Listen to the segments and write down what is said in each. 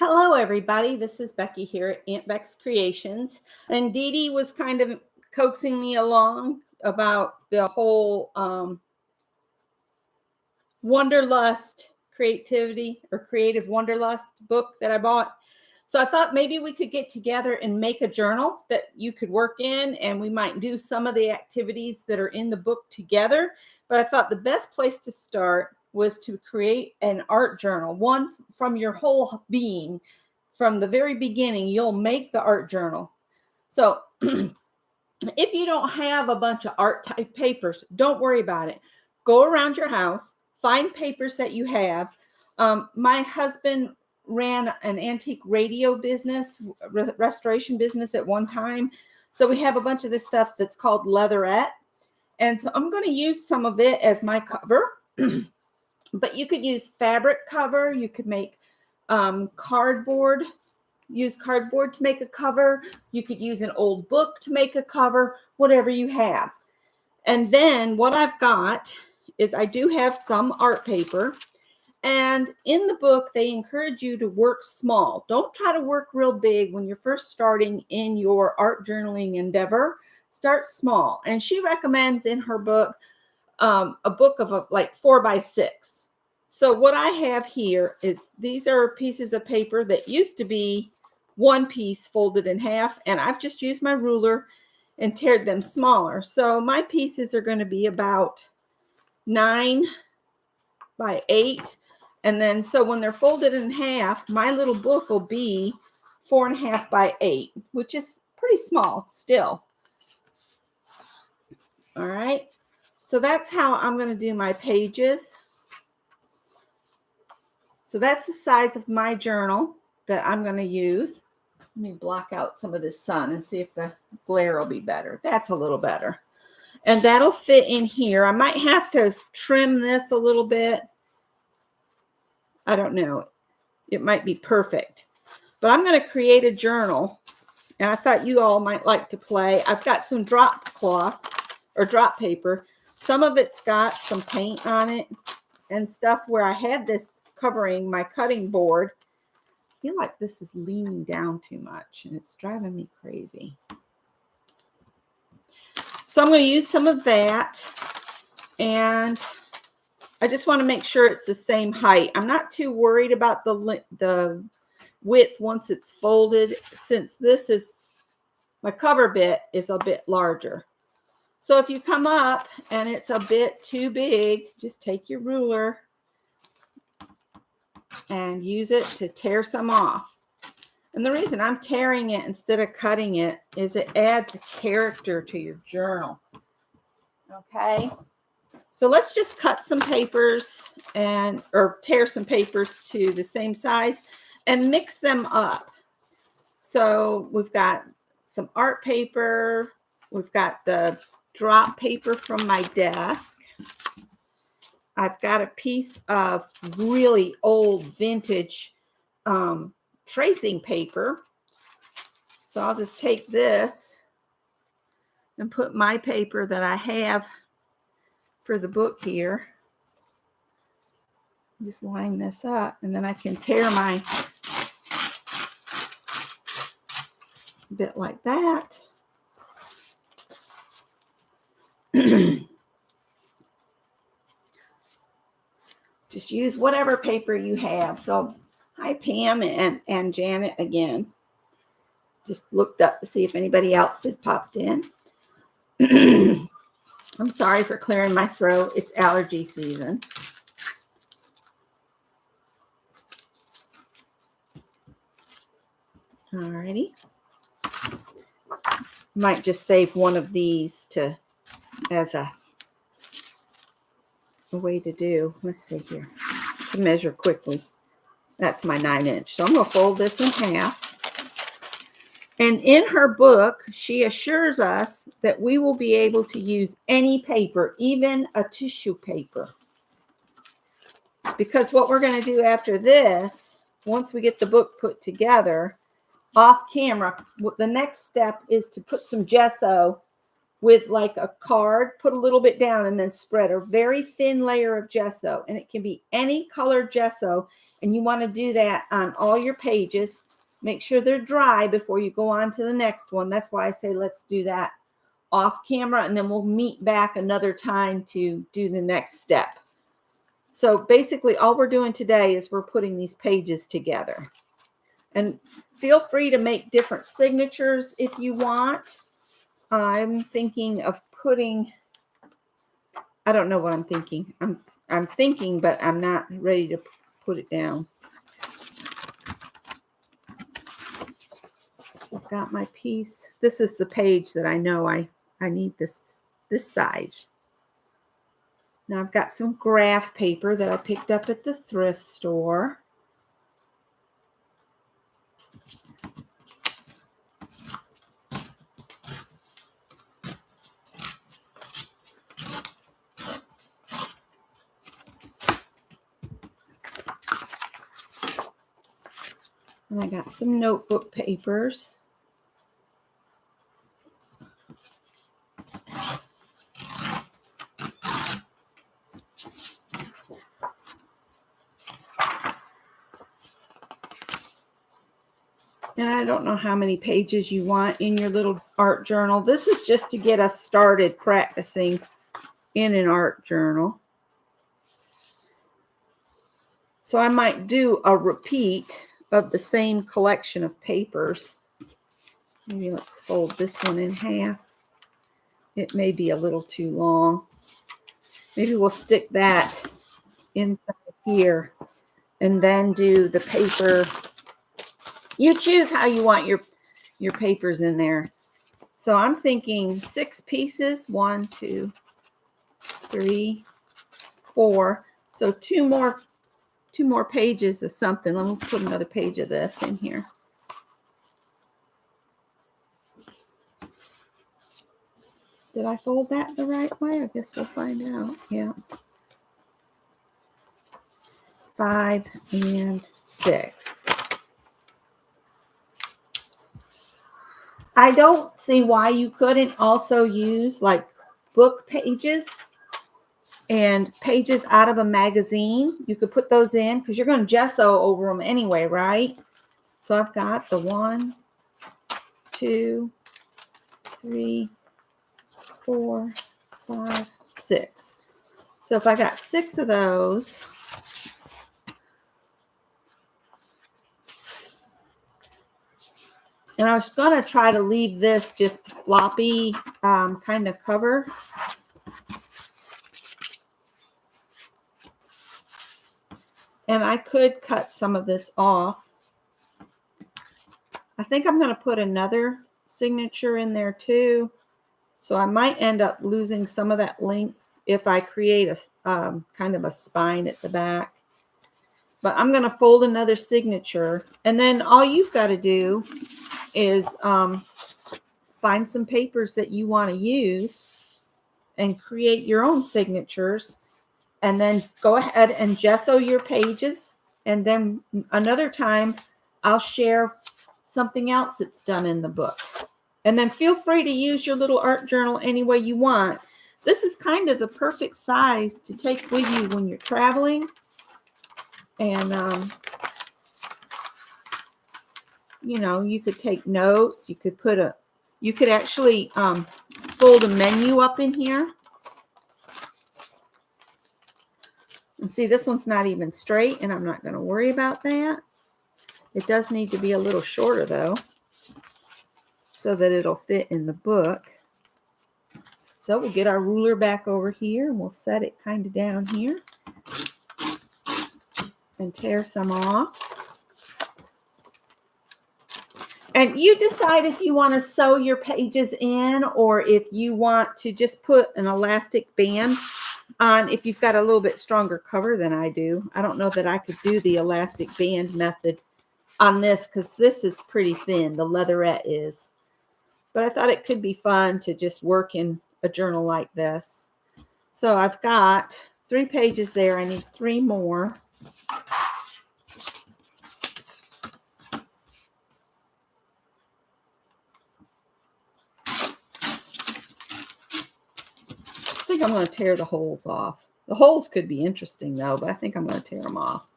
Hello, everybody. This is Becky here at Aunt Beck's Creations. And Dee Dee was kind of coaxing me along about the whole Wanderlust creativity or creative Wanderlust book that I bought. So I thought maybe we could get together and make a journal that you could work in, and we might do some of the activities that are in the book together. But I thought the best place to start was to create an art journal, one from your whole being. From the very beginning, you'll make the art journal. So if you don't have a bunch of art type papers, don't worry about it. Go around your house, find papers that you have. My husband ran an antique radio business, restoration business at one time. So we have a bunch of this stuff that's called leatherette. And so I'm going to use some of it as my cover. But you could use fabric cover. You could make cardboard. Use cardboard to make a cover. You could use an old book to make a cover, whatever you have. And then what I've got is I do have some art paper. And in the book, they encourage you to work small. Don't try to work real big when you're first starting in your art journaling endeavor. Start small. And she recommends in her book a book of like 4x6. So what I have here is these are pieces of paper that used to be one piece folded in half, and I've just used my ruler and teared them smaller. So my pieces are going to be about 9 by 8. And then so when they're folded in half, my little book will be 4.5 by 8, which is pretty small still. All right. So that's how I'm going to do my pages. So that's the size of my journal that I'm going to use. Let me block out some of this sun and see if the glare will be better. That's a little better. And that'll fit in here. I might have to trim this a little bit. I don't know. It might be perfect. But I'm going to create a journal. And I thought you all might like to play. I've got some drop cloth or drop paper. Some of it's got some paint on it and stuff where I had this covering my cutting board. I feel like this is leaning down too much and it's driving me crazy. So I'm going to use some of that, and I just want to make sure it's the same height. I'm not too worried about the width once it's folded, since this is my cover bit is a bit larger. So if you come up and it's a bit too big, just take your ruler and use it to tear some off. And the reason I'm tearing it instead of cutting it is it adds a character to your journal. Okay. So let's just cut some papers or tear some papers to the same size and mix them up. So we've got some art paper. We've got the drop paper from my desk. I've got a piece of really old vintage tracing paper. So I'll just take this and put my paper that I have for the book here. Just line this up, and then I can tear my bit like that. Just use whatever paper you have. So hi, Pam and Janet again. Just looked up to see if anybody else had popped in. I'm sorry for clearing my throat. It's allergy season. Alrighty. Might just save one of these as a way to do. Let's see here. To measure quickly. That's my 9-inch. So I'm going to fold this in half. And in her book, she assures us that we will be able to use any paper, even a tissue paper. Because what we're going to do after this, once we get the book put together, off camera, the next step is to put some gesso with like a card, put a little bit down, and then spread a very thin layer of gesso. And it can be any color gesso. And you want to do that on all your pages. Make sure they're dry before you go on to the next one. That's why I say let's do that off camera, and then we'll meet back another time to do the next step. So basically all we're doing today is we're putting these pages together. And feel free to make different signatures if you want. I'm thinking of putting, I don't know what I'm thinking. I'm thinking, but I'm not ready to put it down. So I've got my piece. This is the page that I know I need this size. Now I've got some graph paper that I picked up at the thrift store. And I got some notebook papers. And I don't know how many pages you want in your little art journal. This is just to get us started practicing in an art journal. So I might do a repeat of the same collection of papers. Maybe let's fold this one in half. It may be a little too long. Maybe we'll stick that inside here and then do the paper. You choose how you want your papers in there. So I'm thinking 6 pieces, 1, 2, 3, 4. So two more pages of something. Let me put another page of this in here. Did I fold that the right way? I guess we'll find out. Yeah. 5 and 6. I don't see why you couldn't also use like book pages and pages out of a magazine. You could put those in because you're going to gesso over them anyway, right? So I've got the 1, 2, 3, 4, 5, 6. So if I got 6 of those, and I was going to try to leave this just floppy kind of cover. And I could cut some of this off. I think I'm going to put another signature in there too. So I might end up losing some of that length if I create a kind of a spine at the back. But I'm going to fold another signature. And then all you've got to do is find some papers that you want to use and create your own signatures. And then go ahead and gesso your pages. And then another time, I'll share something else that's done in the book. And then feel free to use your little art journal any way you want. This is kind of the perfect size to take with you when you're traveling. And, you know, you could take notes. You could actually fold a menu up in here. And see, this one's not even straight, and I'm not going to worry about that. It does need to be a little shorter, though, so that it'll fit in the book. So we'll get our ruler back over here, and we'll set it kind of down here and tear some off. And you decide if you want to sew your pages in or if you want to just put an elastic band on if you've got a little bit stronger cover than I do. I don't know that I could do the elastic band method on this because this is pretty thin. The leatherette is. But I thought it could be fun to just work in a journal like this. So I've got 3 pages there. I need 3 more. I think I'm going to tear the holes off. The holes could be interesting though, but I think I'm going to tear them off.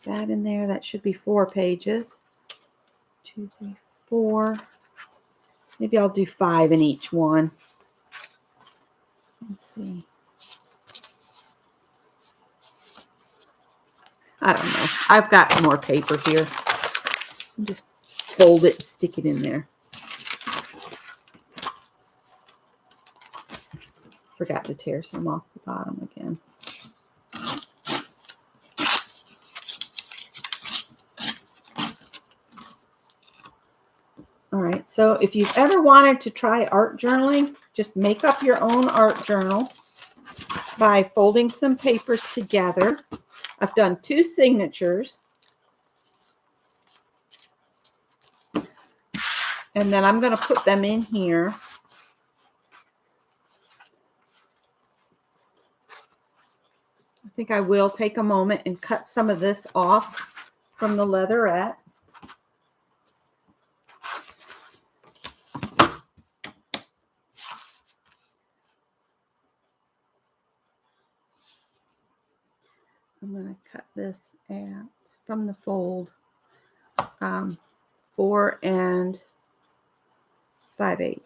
that in there. That should be 4 pages. 2, 3, 4. Maybe I'll do 5 in each one. Let's see. I don't know. I've got more paper here. I'll just fold it and stick it in there. Forgot to tear some off the bottom again. All right, so if you've ever wanted to try art journaling, just make up your own art journal by folding some papers together. I've done 2 signatures. And then I'm going to put them in here. I think I will take a moment and cut some of this off from the leatherette. I'm going to cut this out from the fold 4 5/8.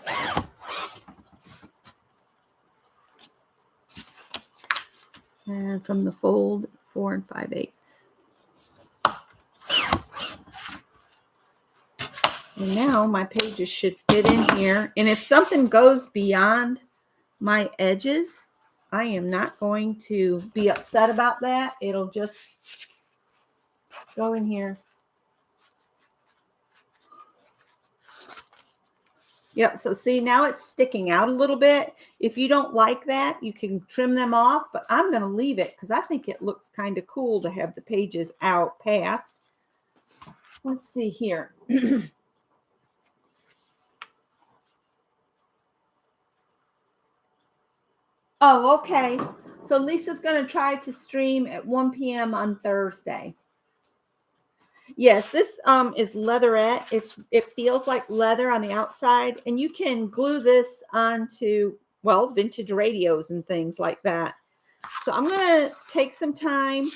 And from the fold 4 5/8. And now my pages should fit in here. And if something goes beyond my edges, I am not going to be upset about that. It'll just go in here. Yep, so see, now it's sticking out a little bit. If you don't like that, you can trim them off, but I'm going to leave it because I think it looks kind of cool to have the pages out past. Let's see here. Oh, okay. So Lisa's going to try to stream at 1 p.m. on Thursday. Yes, this is leatherette. It feels like leather on the outside, and you can glue this onto, well, vintage radios and things like that. So I'm going to take some time.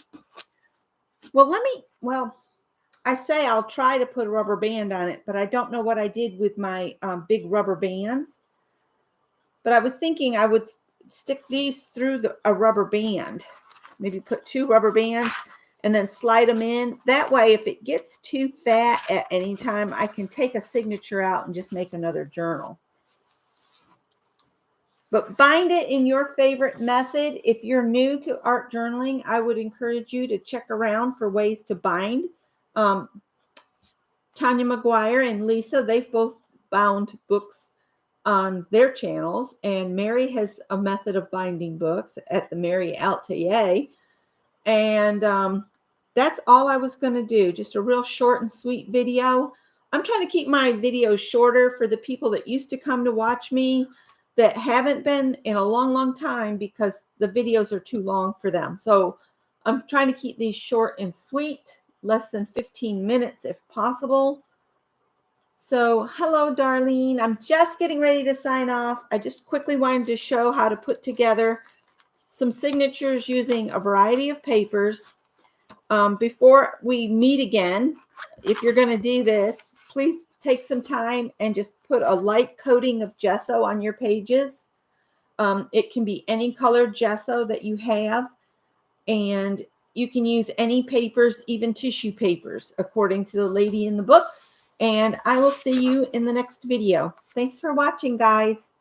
Well, I say I'll try to put a rubber band on it, but I don't know what I did with my big rubber bands. But I was thinking I would stick these through a rubber band, maybe put 2 rubber bands and then slide them in. That way, if it gets too fat at any time, I can take a signature out and just make another journal. But bind it in your favorite method. If you're new to art journaling, I would encourage you to check around for ways to bind. Tanya McGuire and Lisa, they've both bound books on their channels, and Mary has a method of binding books at the Mary Altier. And that's all I was going to do, just a real short and sweet video. I'm trying to keep my videos shorter for the people that used to come to watch me that haven't been in a long, long time because the videos are too long for them. So I'm trying to keep these short and sweet, less than 15 minutes if possible. So hello, Darlene. I'm just getting ready to sign off. I just quickly wanted to show how to put together some signatures using a variety of papers. Before we meet again, if you're going to do this, please take some time and just put a light coating of gesso on your pages. It can be any colored gesso that you have, and you can use any papers, even tissue papers, according to the lady in the book. And I will see you in the next video. Thanks for watching, guys.